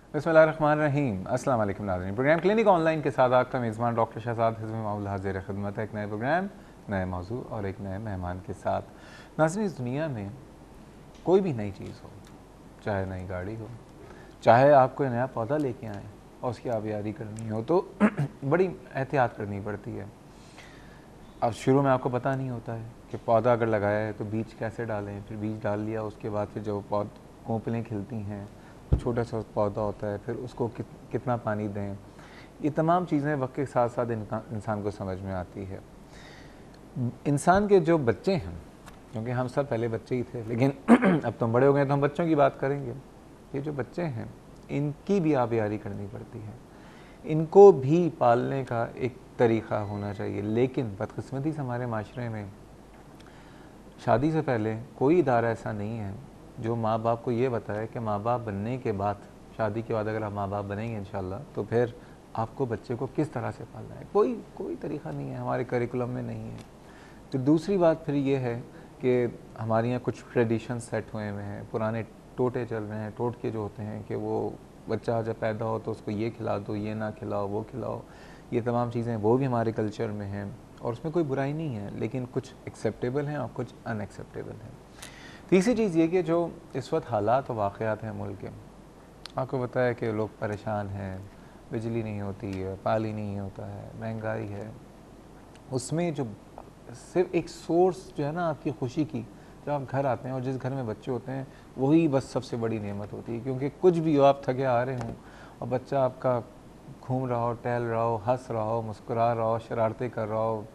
बिस्मिल्लाहिर्रहमानिर्रहीम। अस्सलाम वालेकुम नाज़रीन। प्रोग्राम क्लिनिक ऑनलाइन के साथ आपका मेज़बान डॉक्टर शहजाद हिज़्म मौल हाज़िर खिदमत है। एक नए प्रोग्राम, नए मौजू और एक नए मेहमान के साथ। नाज़रीन, इस दुनिया में कोई भी नई चीज़ हो, चाहे नई गाड़ी हो, चाहे आप कोई नया पौधा लेके आएँ और उसकी आबियारी करनी हो तो बड़ी एहतियात करनी पड़ती है। अब शुरू में आपको पता नहीं होता है कि पौधा अगर लगाया है तो बीज कैसे डालें, फिर बीज डाल लिया, उसके बाद फिर जब कोंपलें खिलती हैं, छोटा सा पौधा होता है, फिर उसको कितना पानी दें, ये तमाम चीज़ें वक्त के साथ साथ इंसान को समझ में आती है। इंसान के जो बच्चे हैं, क्योंकि हम सब पहले बच्चे ही थे, लेकिन अब तो हम बड़े हो गए तो हम बच्चों की बात करेंगे। ये जो बच्चे हैं, इनकी भी आबियारी करनी पड़ती है, इनको भी पालने का एक तरीक़ा होना चाहिए। लेकिन बदकिस्मती से हमारे माशरे में शादी से पहले कोई इदारा ऐसा नहीं है जो माँ बाप को ये बताए कि माँ बाप बनने के बाद, शादी के बाद अगर आप माँ बाप बनेंगे इंशाल्लाह, तो फिर आपको बच्चे को किस तरह से पालना है। कोई तरीक़ा नहीं है, हमारे करिकुलम में नहीं है। तो दूसरी बात फिर ये है कि हमारे यहाँ कुछ ट्रेडिशन सेट हुए हुए हैं, पुराने टोटे चल रहे हैं। टोटके जो होते हैं कि वो बच्चा जब पैदा हो तो उसको ये खिला दो, ये ना खिलाओ, वो खिलाओ, ये तमाम चीज़ें वो भी हमारे कल्चर में हैं और उसमें कोई बुराई नहीं है, लेकिन कुछ एक्सेप्टेबल हैं और कुछ अनएक्सेप्टेबल हैं। तीसरी चीज़ ये कि जो इस वक्त हालात और वाक़यात हैं मुल्क के, आपको पता है कि लोग परेशान हैं, बिजली नहीं होती है, पानी नहीं होता है, महंगाई है। उसमें जो सिर्फ एक सोर्स जो है ना आपकी खुशी की, जब आप घर आते हैं और जिस घर में बच्चे होते हैं वही बस सबसे बड़ी नेमत होती है। क्योंकि कुछ भी हो, आप थके आ रहे हों और बच्चा आपका घूम रहा हो, टहल रहा हो, हंस रहा हो, मुस्कुरा रहा हो, शरारतें कर रहा हो,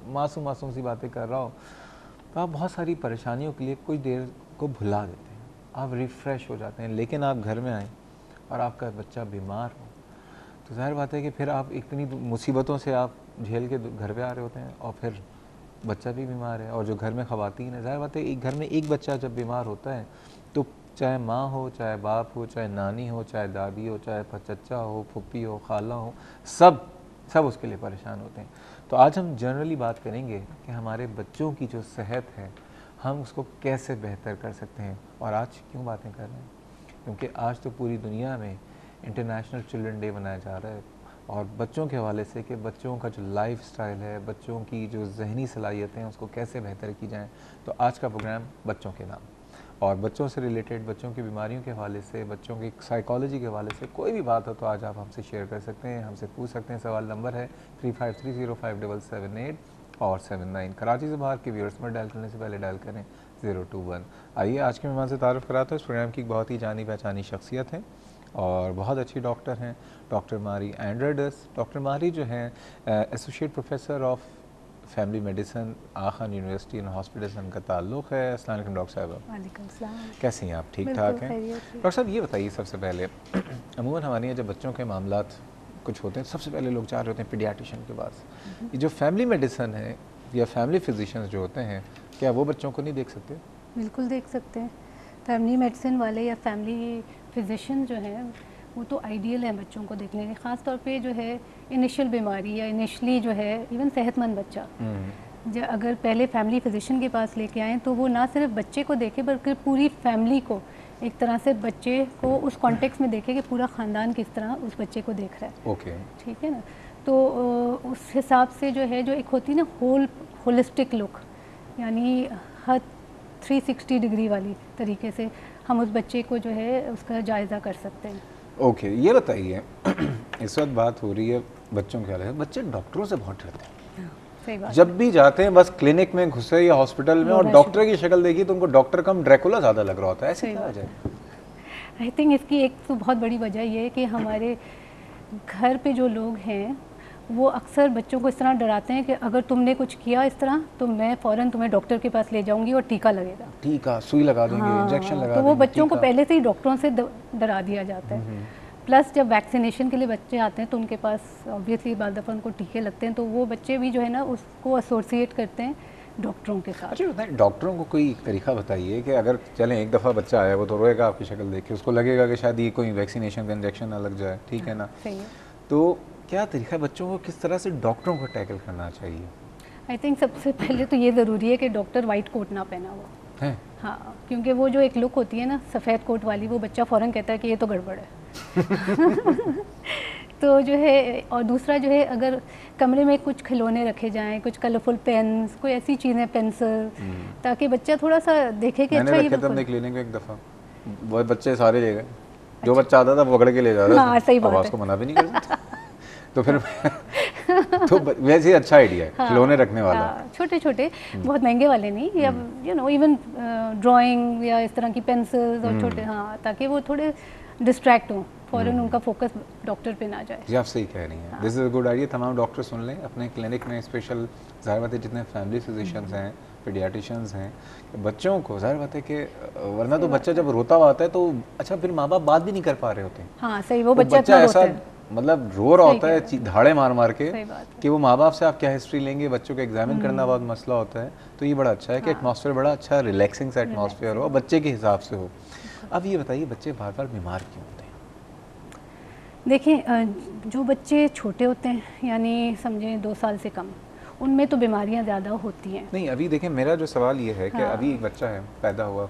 मासूम मासूम सी बातें कर रहा हो, तो आप बहुत सारी परेशानियों के लिए कुछ देर को भुला देते हैं, आप रिफ़्रेश हो जाते हैं। लेकिन आप घर में आएँ और आपका बच्चा बीमार हो तो ज़ाहिर बात है कि फिर आप इतनी मुसीबतों से आप झेल के घर पे आ रहे होते हैं और फिर बच्चा भी बीमार है। और जो घर में ख़वातीन है, ज़ाहिर बात है एक घर में एक बच्चा जब बीमार होता है तो चाहे माँ हो, चाहे बाप हो, चाहे नानी हो, चाहे दादी हो, चाहे चचा हो, फूफी हो, खाला हो, सब उसके लिए परेशान होते हैं। तो आज हम जनरली बात करेंगे कि हमारे बच्चों की जो सेहत है हम उसको कैसे बेहतर कर सकते हैं। और आज क्यों बातें कर रहे हैं, क्योंकि आज तो पूरी दुनिया में इंटरनेशनल चिल्ड्रन डे मनाया जा रहा है और बच्चों के हवाले से कि बच्चों का जो लाइफ स्टाइल है, बच्चों की जो जहनी सलाहियतें हैं, उसको कैसे बेहतर की जाएँ। तो आज का प्रोग्राम बच्चों के नाम, और बच्चों से रिलेटेड, बच्चों की बीमारियों के हवाले से, बच्चों की साइकोलॉजी के हवाले से कोई भी बात हो तो आज आप हमसे शेयर कर सकते हैं, हमसे पूछ सकते हैं। सवाल नंबर है 35305778 और 79। कराची से बाहर के व्यूअर्स में डायल करने से पहले डायल करें 021। आइए आज के मेहमान से तारुफ़ कराता हूँ। इस प्रोग्राम की बहुत ही जानी पहचानी शख्सियत है और बहुत अच्छी डॉक्टर हैं, डॉक्टर मारी एंड्रेडस। डॉक्टर मारी जो हैं associate professor of family medicine, Aga Khan university and hospital से उनका ताल्लुक़ है। अस्सलाम वालेकुम डॉक्टर साहब। वालेकुम सलाम। कैसी हैं आप? ठीक ठाक हैं डॉक्टर साहब? ये बताइए सबसे पहले, अमूमन हमारे यहाँ जब बच्चों के मामलात कुछ होते हैं सबसे पहले लोग जा रहे होते हैं पीडियाट्रिशियन के पास। ये जो फैमिली मेडिसिन है या फैमिली फिजिशियंस जो होते हैं, क्या वो बच्चों को नहीं देख सकते? बिल्कुल देख सकते हैं। फैमिली मेडिसिन वाले या फैमिली फिजिशियन जो हैं वो तो आइडियल हैं बच्चों को देखने के, ख़ास तौर पे जो है इनिशियल बीमारी या इनिशली जो है इवन सेहतमंद बच्चा, अगर पहले फैमिली फिजिशियन के पास लेके आएँ तो वो ना सिर्फ बच्चे को देखे बल्कि पूरी फैमिली को एक तरह से बच्चे को उस कॉन्टेक्स्ट में देखे कि पूरा ख़ानदान किस तरह उस बच्चे को देख रहा है। ओके, ठीक है ना। तो उस हिसाब से जो है, जो एक होती है ना होलिस्टिक लुक, यानी हर 360 डिग्री वाली तरीके से हम उस बच्चे को जो है उसका जायज़ा कर सकते हैं। ओके, ये बताइए इस वक्त बात हो रही है बच्चों के हाल, बच्चे डॉक्टरों से बहुत डरते हैं। सही बात। जब भी जाते हैं बस क्लिनिक में घुसे या हॉस्पिटल में और डॉक्टर की शक्ल देखी तो उनको डॉक्टर कम ड्रैकुला ज़्यादा लग रहा होता है। ऐसे क्या वजह है? आई थिंक इसकी एक तो बहुत बड़ी वजह ये है कि हमारे घर पे जो लोग हैं वो अक्सर बच्चों को इस तरह डराते हैं कि अगर तुमने कुछ किया इस तरह तो मैं फ़ौरन तुम्हें डॉक्टर के पास ले जाऊंगी और टीका लगेगा। टीका, सुई लगा देंगे, इंजेक्शन लगा तो देंगे। वो बच्चों को पहले से ही डॉक्टरों से डरा दिया जाता है। प्लस जब वैक्सीनेशन के लिए बच्चे आते हैं तो उनके पास ऑब्वियसली बाद दफ़ा उनको टीके लगते हैं, तो वो बच्चे भी जो है ना उसको एसोसिएट करते हैं डॉक्टरों के साथ। अच्छा, डॉक्टरों को कोई तरीका बताइए कि अगर चलें एक दफ़ा बच्चा आया वो तो रोएगा आपकी शक्ल देख के, उसको लगेगा कि शायद ये कोई वैक्सीनेशन का इंजेक्शन ना लग जाए, ठीक है ना? सही है। तो क्या तरीका है बच्चों को किस तरह से डॉक्टरों को टैकल करना चाहिए? आई थिंक सबसे पहले तो ये ज़रूरी है कि डॉक्टर वाइट कोट ना पहना हुआ है। हाँ, क्योंकि वो जो एक लुक होती है ना सफ़ेद कोट वाली, वो बच्चा फ़ौरन कहता है कि ये तो गड़बड़ है। तो जो है, और दूसरा जो है, अगर कमरे में कुछ खिलौने रखे जाएं, कुछ कलरफुल पेन्स, कोई ऐसी चीज़ें, पेंसिल, ताकि बच्चा थोड़ा सा देखे कि अच्छा ये मैंने रखे थे अपने क्लिनिक में एक दफ़ा, वो बच्चे सारे ले गए, जो बच्चा आता था वो पकड़ के ले जाता था। हाँ, सही बात है। उसको मना भी नहीं कर सकता। तो फिर तो वैसे ही अच्छा आइडिया है, खिलौने रखने वाला। छोटे छोटे, बहुत महंगे वाले नहीं, या यू नो इवन ड्राइंग या इस तरह की पेंसिल्स और छोटे, हाँ, ताकि वो थोड़े डिस्ट्रैक्ट हों, फ़ौरन उनका फोकस डॉक्टर पे ना जाए। जी आप सही कह रही हैं, this is a good idea. तमाम डॉक्टर सुन लें अपने क्लिनिक में, स्पेशल ज़ाहिर बात है जितने फैमिली फिजिशियंस हैं, पीडियाट्रिशियंस हैं, बच्चों को ज़ाहिर बात है कि वरना तो बच्चा जब रोता हुआ आता है तो अच्छा फिर माँ बाप बात भी नहीं कर पा रहे होते हैं। हाँ सही, वो तो बच्चा ऐसा मतलब रो रहा होता है धाड़े मार मार के कि वो माँ बाप से आप क्या हिस्ट्री लेंगे, बच्चों को एग्जामिन करना बहुत मसला होता है। तो ये बड़ा अच्छा है कि एटमॉस्फेयर बड़ा अच्छा रिलैक्सिंग सा एटमॉस्फेयर हो, बच्चे के हिसाब से हो। अब ये बताइए बच्चे बार बार बीमार क्यों होते हैं? देखिए, जो बच्चे छोटे होते हैं, यानी समझें 2 साल से कम, उनमें तो बीमारियां ज़्यादा होती हैं। नहीं अभी देखें, मेरा जो सवाल ये है कि अभी एक बच्चा है पैदा हुआ,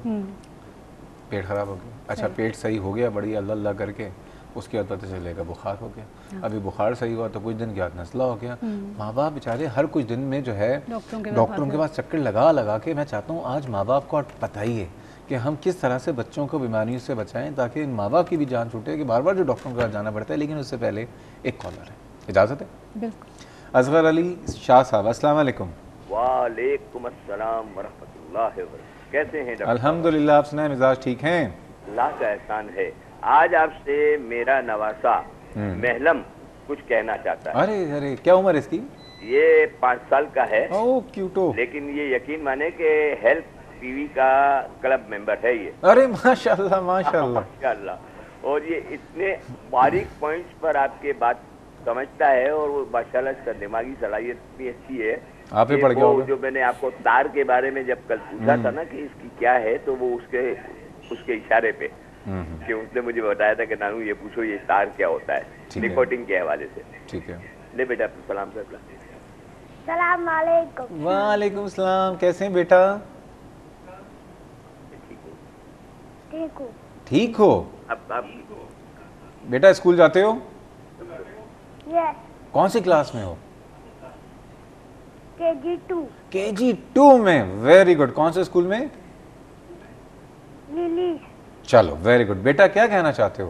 पेट ख़राब हो गया, अच्छा पेट सही हो गया बड़ी अल्लाह अल्लाह करके, उसके बाद पता चलेगा बुखार हो गया, अभी बुखार सही हुआ तो कुछ दिन के बाद नज़ला हो गया। माँ बाप बेचारे हर कुछ दिन में जो है डॉक्टरों के पास चक्कर लगा लगा के, मैं चाहता हूँ आज माँ बाप को बताइए कि हम किस तरह से बच्चों को बीमारियों से बचाएं ताकि इन माँ बाप की भी जान छूटे कि बार बार जो डॉक्टरों के पास जाना पड़ता है। लेकिन उससे पहले एक कॉलर है, इजाज़त है? बिल्कुल। असगर अली शाह साहब, अस्सलाम वालेकुम। वालेकुम अस्सलाम वरहमतुल्लाहि वबरकातुहू। कैसे हैं डॉक्टर? अल्हम्दुलिल्लाह, आप सुनाएं, मिजाज ठीक हैं? अल्लाह का एहसान है। आज आपसे मेरा नवासा महलम कुछ कहना चाहता है। अरे अरे, क्या उम्र है इसकी? ये 5 साल का है। ओह क्यूटो। लेकिन ये यकीन माने कि हेल्थ टीवी का क्लब मेंबर है ये। अरे माशाल्लाह माशाल्लाह माशाल्लाह। और ये इतने बारीक पॉइंट्स पर आपके बात समझता है, और वो माशाल्लाह इसका दिमागी सलाहियत इतनी अच्छी है। आप ही पढ़ गया होगा। जो मैंने आपको तार के बारे में जब कल पूछा था ना कि इसकी क्या है, तो वो उसके इशारे पे कि उसने मुझे बताया था कि नानू ये पूछो ये तार क्या होता है, निकोटिन के हवाले से। ठीक है, ले बेटा सलाम से। सलाम वालेकुम। वालेकुम सलाम, कैसे हैं बेटा? ठीक हूँ। ठीक हो? अब आप बेटा स्कूल जाते हो? यस। कौन सी क्लास में हो? KG2। KG2 में, वेरी गुड। कौन से स्कूल में? लिली। चलो वेरी गुड। बेटा क्या कहना चाहते हो?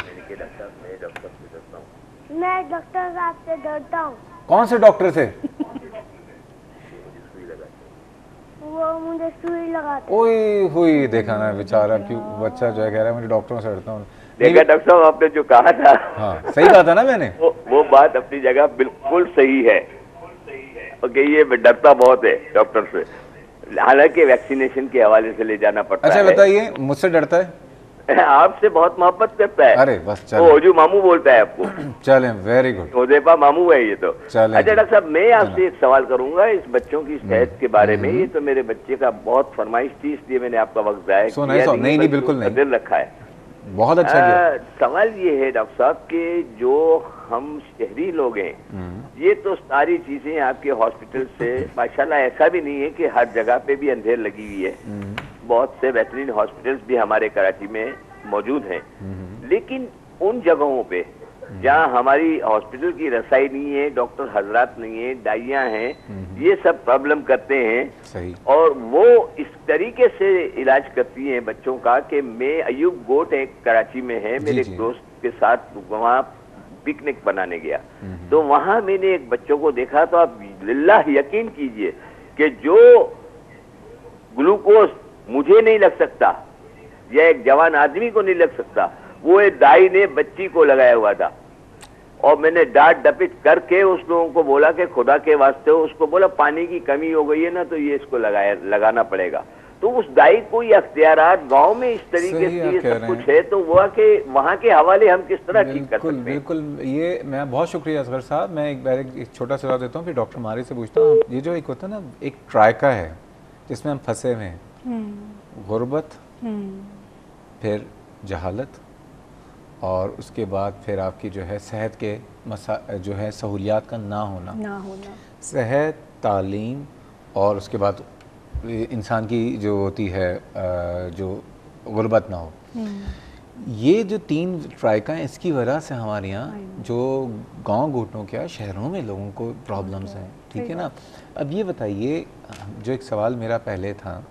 मैं डॉक्टर साहब से डरता हूँ। कौन से डॉक्टर से? वो मुझे सुई लगाते। ओए हुई, देखा ना बेचारा, क्यों बच्चा जो है कह रहा है मुझे डॉक्टरों से डरता हूँ। देखा डॉक्टर साहब आपने जो कहा था, हाँ सही कहा था ना मैंने। वो बात अपनी जगह बिल्कुल सही है। ओके, ये डरता बहुत है डॉक्टर से, हालांकि वैक्सीनेशन के हवाले से ले जाना पड़ता है। अच्छा बताइए, मुझसे डरता है? आपसे बहुत मोहब्बत करता है। अरे बस चलो, वो जो मामू बोलता है आपको। चलें, वेरी गुड। हुदैफा मामू है ये तो। चलें। अच्छा डॉक्टर साहब, मैं आपसे एक सवाल करूंगा इस बच्चों की सेहत के बारे में। ये तो मेरे बच्चे का बहुत फरमाइश थी, इसलिए मैंने आपका वक्त जाया किया नहीं बिल्कुल नहीं, दिल रखा है। बहुत अच्छा किया। सवाल ये है डॉक्टर साहब कि जो हम शहरी लोग हैं, ये तो सारी चीजें आपके हॉस्पिटल से माशाल्लाह, ऐसा भी नहीं है कि हर जगह पे भी अंधेर लगी हुई है। बहुत से बेहतरीन हॉस्पिटल्स भी हमारे कराची में मौजूद हैं, लेकिन उन जगहों पे जहाँ हमारी हॉस्पिटल की रसाई नहीं है, डॉक्टर हजरात नहीं है, दाइयाँ हैं, ये सब प्रॉब्लम करते हैं। सही। और वो इस तरीके से इलाज करती हैं बच्चों का कि मैं अयूब गोट एक कराची में है, मेरे एक दोस्त के साथ वहाँ पिकनिक बनाने गया, तो वहाँ मैंने एक बच्चों को देखा, तो आप लिल्लाह यकीन कीजिए कि जो ग्लूकोज मुझे नहीं लग सकता या एक जवान आदमी को नहीं लग सकता, वो एक दाई ने बच्ची को लगाया हुआ था। और मैंने डांट डपिट करके उस लोगों को बोला कि खुदा के वास्ते, उसको बोला पानी की कमी हो गई है ना, तो ये इसको लगाना पड़ेगा। तो उस दाई को ये अख्तियारात गांव में इस तरीके से ये सब कुछ है, तो वहाँ के हवाले हम किस तरह ठीक कर सकते हैं? बिल्कुल, ये मैं बहुत शुक्रिया असगर साहब। मैं एक छोटा सा देता हूँ, फिर डॉक्टर मारी से पूछता हूँ। ये जो एक होता है ना, एक ट्रायका है जिसमें हम फंसे हुए हैं, गुर्बत, फिर जहालत, और उसके बाद फिर आपकी जो है सेहत के जो है सहूलियात का ना होना, सेहत, तालीम, और उसके बाद इंसान की जो होती है जो गुर्बत ना हो। ये जो 3 ट्राइका हैं, इसकी वजह से हमारे यहाँ जो गांव घुटनों के शहरों में लोगों को प्रॉब्लम्स हैं, ठीक है ना। अब ये बताइए, जो एक सवाल मेरा पहले था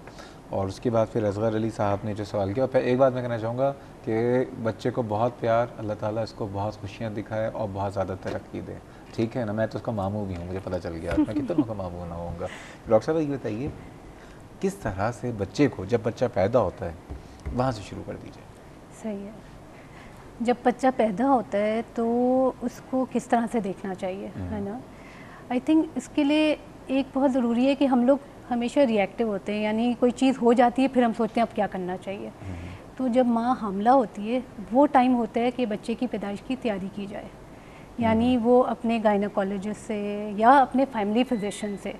और उसके बाद फिर असगर अली साहब ने जो सवाल किया, एक बात मैं कहना चाहूँगा कि बच्चे को बहुत प्यार, अल्लाह ताला इसको बहुत खुशियाँ दिखाए और बहुत ज़्यादा तरक्की दे, ठीक है ना। मैं तो उसका मामू भी हूँ, मुझे पता चल गया, मैं कितनों का मामू ना होऊंगा। डॉक्टर साहब ये बताइए, किस तरह से बच्चे को जब बच्चा पैदा होता है वहाँ से शुरू कर दीजिए। सही है, जब बच्चा पैदा होता है तो उसको किस तरह से देखना चाहिए, है ना। आई थिंक इसके लिए एक बहुत ज़रूरी है कि हम लोग हमेशा रिएक्टिव होते हैं, यानी कोई चीज़ हो जाती है फिर हम सोचते हैं अब क्या करना चाहिए। तो जब माँ हामला होती है वो टाइम होता है कि बच्चे की पैदाइश की तैयारी की जाए, यानी वो अपने गायनेकोलॉजिस्ट से या अपने फैमिली फिजिशियन से,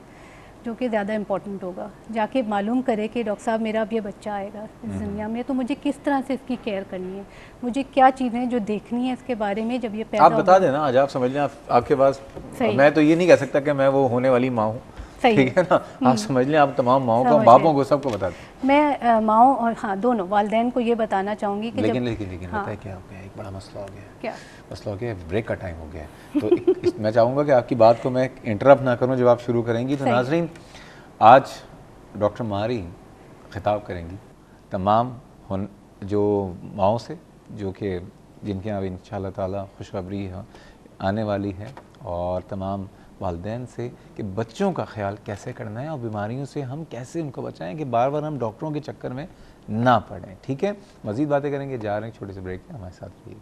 जो कि ज़्यादा इम्पोर्टेंट होगा, जाके मालूम करे कि डॉक्टर साहब मेरा अब ये बच्चा आएगा इस दुनिया में, तो मुझे किस तरह से इसकी केयर करनी है, मुझे क्या चीज़ें जो देखनी है इसके बारे में जब ये पैदा आप बता देना, आज आप समझ लें आपके पास, मैं तो ये नहीं कह सकता कि मैं वो होने वाली माँ हूँ, ठीक है ना। आप समझ लें, आप तमाम माओं को, बापों को, सबको बता दें। मैं माओं और हाँ दोनों वालिदैन को ये बताना चाहूँगी कि लेकिन पता है क्या हो गया, एक बड़ा मसला हो गया। क्या मसला हो गया? ब्रेक का टाइम हो गया है, तो मैं चाहूँगा कि आपकी बात को मैं इंटरप्ट ना करूँ जब आप शुरू करेंगी। तो नाज़रीन, आज डॉक्टर मारी खिताब करेंगी तमाम जो माओं से, जो कि जिनके यहाँ इंशाअल्लाह ताला खुशखबरी आने वाली है, और तमाम वालिदैन से कि बच्चों का ख्याल कैसे करना है और बीमारियों से हम कैसे उनको बचाएं कि बार बार हम डॉक्टरों के चक्कर में ना पड़ें, ठीक है। मज़ीद बातें करेंगे, जा रहे हैं छोटे से ब्रेक में, हमारे साथ रहिए।